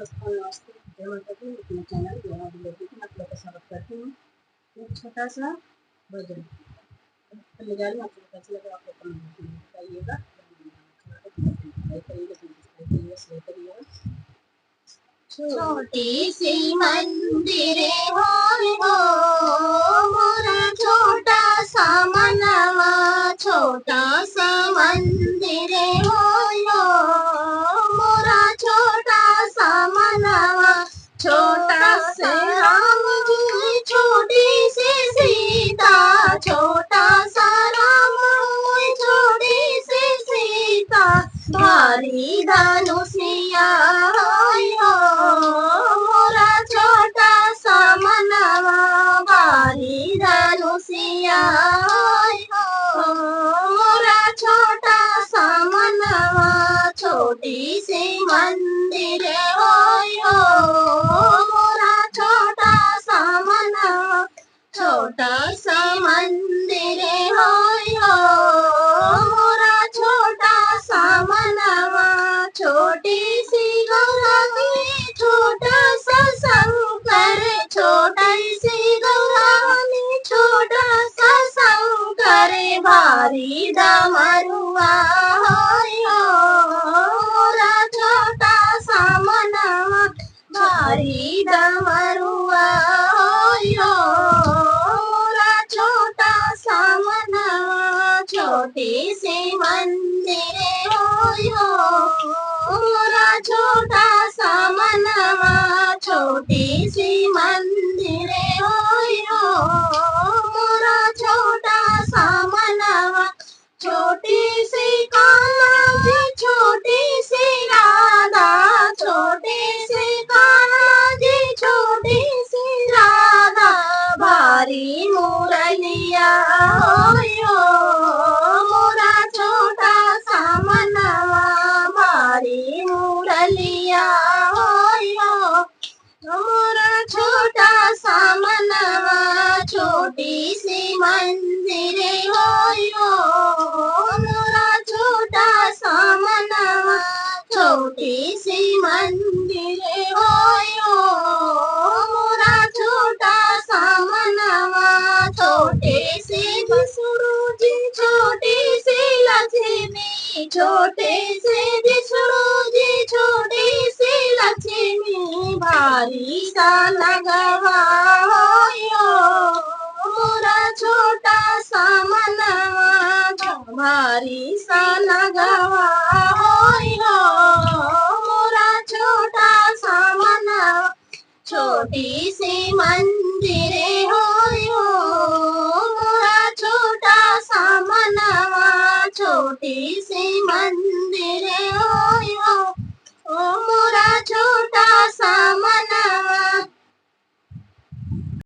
नमस्ते, जय माता दी। अपने चैनल ग्लोबल विलेज में आप लोग का स्वागत करती हूँ। एक छोटा सा भजन करने जा रही हूँ। आप लोग कैसे लगे आप लोग कमेंट में बताइएगा। लाइक करिएगा, सब्सक्राइब करिएगा, शेयर करिएगा। छोटी सी मंदिर हो मोरा छोटा सा मनवा, छोटा सा मंदिर हो मोरा छोटा सा मनवा, छोटा सा राम जी छोटी सी सीता, छोटा सा राम छोटी सी सीता, भारी धनुषिया मोरा छोटा सा मनवा, भारी धनुषिया मोरा छोटा सा मनवा, छोटी सी मंदिर हो मोरा छोटा सा मनवा, छोटा सा मंदिर हो मोरा छोटा सा मनवा, छोटी सी गौरा छोटा सा शंकर, छोटी सी गौरा छोटा सा शंकर, भारी डमरुआ मोरा छोटा सा मनवा, भारी डमरुआ मोरा छोटा सा मनवा, छोटी सी मंदिर हो मोरा छोटा सा मनवा, छोटी सी मंदिर हो मोरा छोटा सा मनवा, छोटी सी कान्हा जी छोटी सी राधा, छोटी सी कान्हा जी छोटी सी राधा, भारी मुरलिया मोरा छोटा सा मनवा, भारी मुरलिया मोरा छोटा सा मनवा, छोटी सी मंदिर हो मोरा छोटा सा मनवा, छोटी सी मंदिर हो मोरा छोटा सा मनवा, छोटी सी विष्णु जी छोटी सी लक्ष्मी, छोटे से विष्णु जी छोटी सी लक्ष्मी, भारी सा लगवा मोरा छोटा सा मनवा, भारी सा लगवा मोरा छोटा सा मनवा, छोटी सी मंदिर हो मोरा छोटा सा मनवा, छोटी सी मंदिर